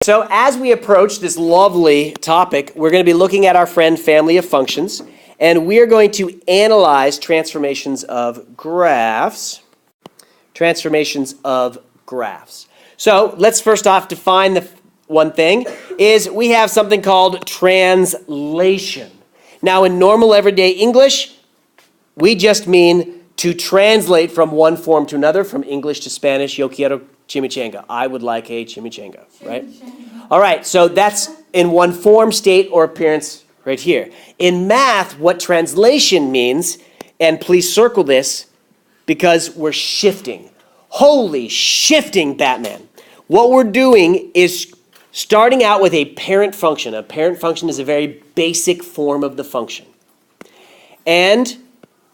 So as we approach this lovely topic, we're going to be looking at our friend family of functions, and we are going to analyze transformations of graphs. So let's first off define the one thing, is we have something called translation. Now in normal everyday English, we just mean to translate from one form to another, from English to Spanish. Yo quiero chimichanga. I would like a chimichanga, right? All right, so that's in one form, state, or appearance right here. In math, what translation means, and please circle this, because we're shifting. Holy shifting, Batman. What we're doing is starting out with a parent function. A parent function is a very basic form of the function. And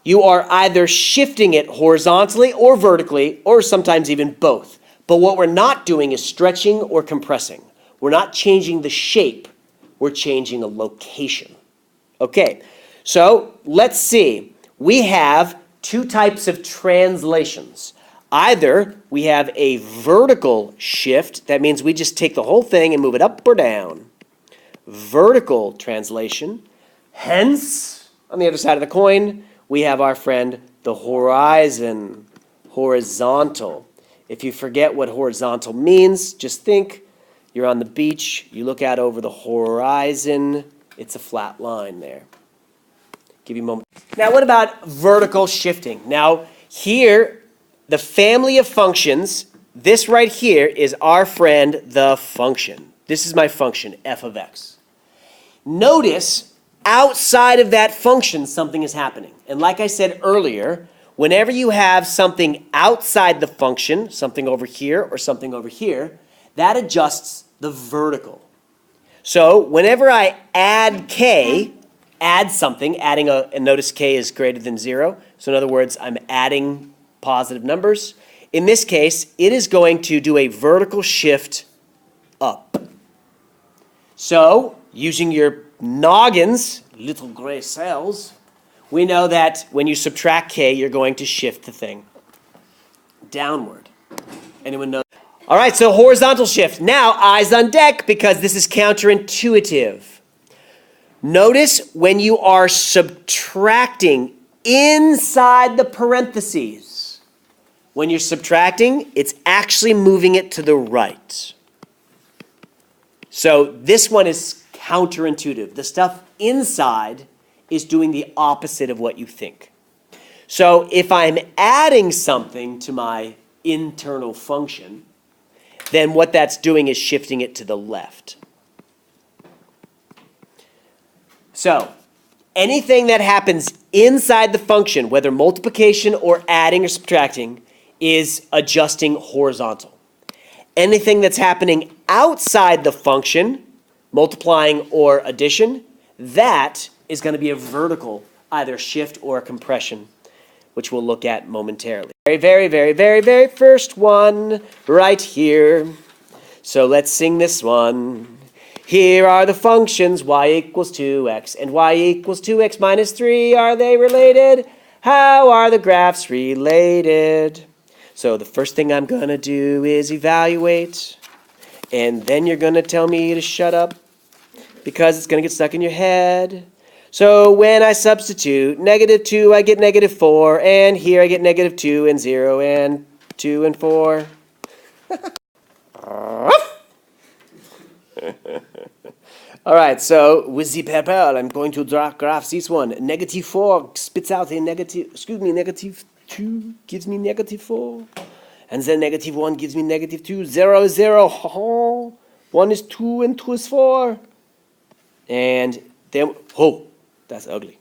you are either shifting it horizontally or vertically, or sometimes even both. But what we're not doing is stretching or compressing. We're not changing the shape. We're changing a location. Okay, so let's see. We have two types of translations. Either we have a vertical shift. That means we just take the whole thing and move it up or down. Vertical translation. Hence, on the other side of the coin, we have our friend the horizon, horizontal. If you forget what horizontal means, just think you're on the beach, you look out over the horizon, it's a flat line there. Give you a moment. Now what about vertical shifting? Now here, the family of functions, this right here is our friend the function. This is my function, f of x. Notice outside of that function, something is happening. And like I said earlier, whenever you have something outside the function, something over here or something over here, that adjusts the vertical. So whenever I add k, add something, and notice k is greater than 0. So in other words, I'm adding positive numbers. In this case, it is going to do a vertical shift up. So using your noggins, little gray cells, we know that when you subtract k, you're going to shift the thing downward. Anyone know? All right, so horizontal shift. Now, eyes on deck, because this is counterintuitive. Notice when you are subtracting inside the parentheses. When you're subtracting, it's actually moving it to the right. So this one is counterintuitive. The stuff inside is doing the opposite of what you think. So if I'm adding something to my internal function, then what that's doing is shifting it to the left. So anything that happens inside the function, whether multiplication or adding or subtracting, is adjusting horizontal. Anything that's happening outside the function, multiplying or addition, that is going to be a vertical, either shift or compression, which we'll look at momentarily. Very first one right here. So let's sing this one. Here are the functions y equals 2x and y equals 2x minus 3. Are they related? How are the graphs related? So the first thing I'm going to do is evaluate, and then you're going to tell me to shut up because it's going to get stuck in your head. So when I substitute -2, I get -4, and here I get -2 and 0 and 2 and 4. All right, so with the paper, I'm going to graph this one. -4 spits out a -2 gives me -4. And then -1 gives me -2. 0 is 0. 1 is 2 and 2 is 4. And then, that's ugly.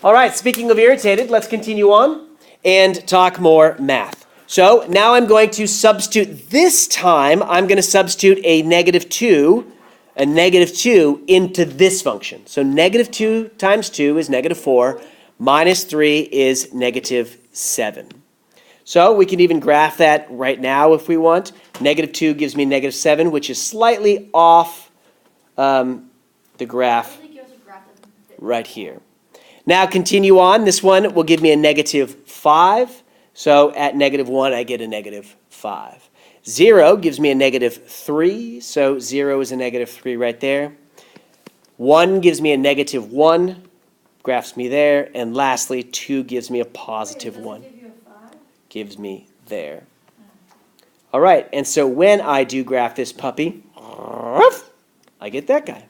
All right, speaking of irritated, let's continue on and talk more math. So now I'm going to substitute, this time I'm going to substitute a -2 into this function. So -2 times 2 is -4, minus 3 is -7. So we can even graph that right now if we want. -2 gives me -7, which is slightly off the graph right here. Now continue on. This one will give me a negative 5. So at negative 1, I get a negative 5. 0 gives me a negative 3. So 0 is a negative 3 right there. 1 gives me a negative 1. Graphs me there. And lastly, 2 gives me a positive 1. Gives me there. All right. And so when I do graph this puppy, I get that guy.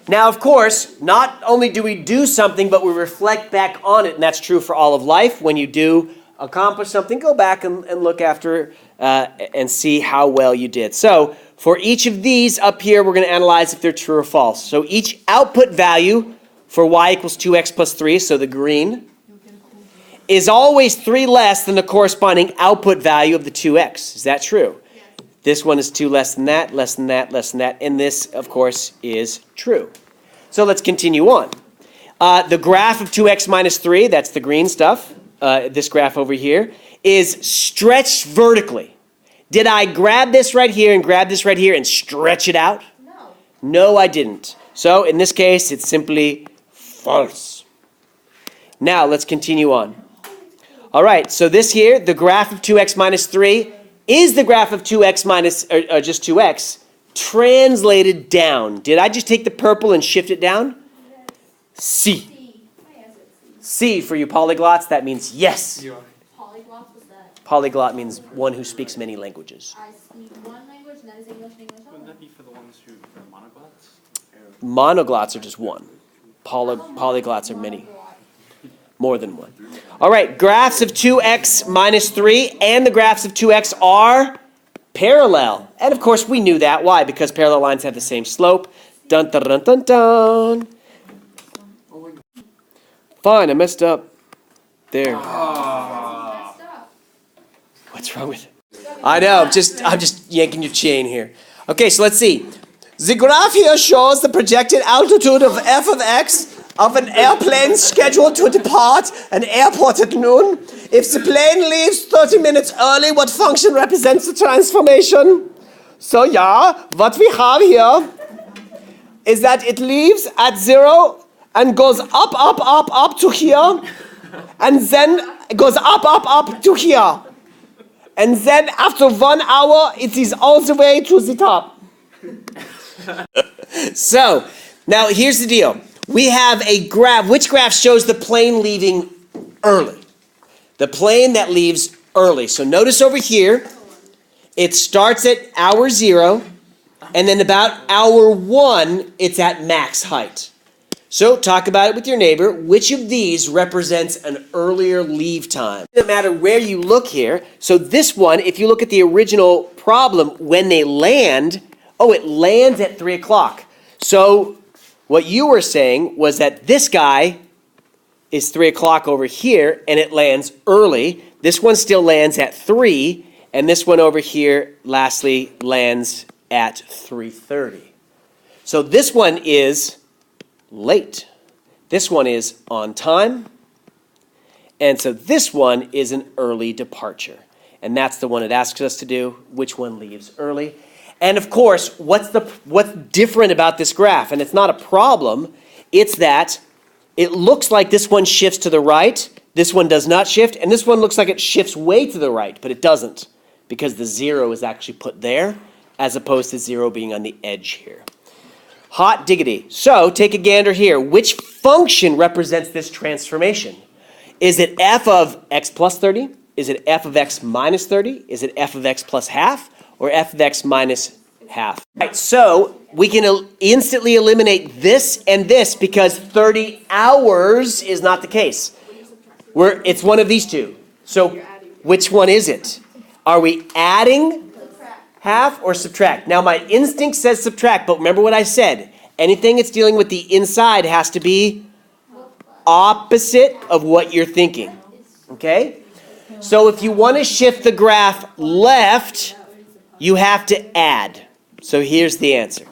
Now, of course, not only do we do something, but we reflect back on it, and that's true for all of life. When you do accomplish something, go back and look after and see how well you did. So for each of these up here, we're going to analyze if they're true or false. So each output value for y equals 2x plus 3, so the green, is always 3 less than the corresponding output value of the 2x. Is that true? This one is 2 less than that, less than that, less than that, and this, of course, is true. So let's continue on. The graph of 2x minus 3, that's the green stuff, this graph over here, is stretched vertically. Did I grab this right here and grab this right here and stretch it out? No. No, I didn't. So in this case, it's simply false. Now let's continue on. All right, so this here, the graph of 2x minus 3, is the graph of 2x minus, or just 2x, translated down? Did I just take the purple and shift it down? Yes. C. C for you polyglots, that means yes. Polyglot, what's that? Polyglot means one who speaks many languages. I speak one language, and that is English, English. Wouldn't that be for the ones who are monoglots? Monoglots are just one. Polyglots are many. More than one. All right, graphs of 2x minus 3 and the graphs of 2x are parallel. And of course, we knew that. Why? Because parallel lines have the same slope. Dun, dun, dun, dun, dun. Fine, I messed up. There. What's wrong with it? I know, I'm just yanking your chain here. Okay, so let's see. The graph here shows the projected altitude of f of x of an airplane scheduled to depart an airport at noon. If the plane leaves 30 minutes early, what function represents the transformation? So yeah, what we have here is that it leaves at 0 and goes up to here, and then goes up to here. And then after 1 hour, it is all the way to the top. So, now here's the deal. We have a graph. Which graph shows the plane leaving early? The plane that leaves early. So notice over here, it starts at hour 0, and then about hour 1, it's at max height. So talk about it with your neighbor. Which of these represents an earlier leave time? It doesn't matter where you look here. So this one, if you look at the original problem, when they land, it lands at 3 o'clock. So what you were saying was that this guy is 3 o'clock over here, and it lands early. This one still lands at 3, and this one over here, lastly, lands at 3:30. So this one is late. This one is on time. And so this one is an early departure. And that's the one it asks us to do. Which one leaves early? And of course, what's different about this graph? And it's not a problem. It's that it looks like this one shifts to the right, this one does not shift, and this one looks like it shifts way to the right, but it doesn't, because the 0 is actually put there, as opposed to 0 being on the edge here. Hot diggity. So take a gander here. Which function represents this transformation? Is it f of x plus 30? Is it f of x minus 30? Is it f of x plus half? Or f of x minus half? Right, so we can instantly eliminate this and this because 30 hours is not the case. It's one of these two. So which one is it? Are we adding half or subtract? Now my instinct says subtract, but remember what I said. Anything that's dealing with the inside has to be opposite of what you're thinking. Okay? So if you want to shift the graph left, you have to add. So here's the answer.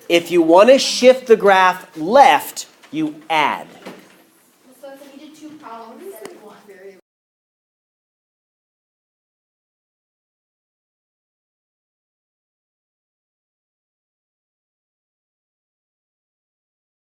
If you want to shift the graph left, you add. So if we did 2 columns,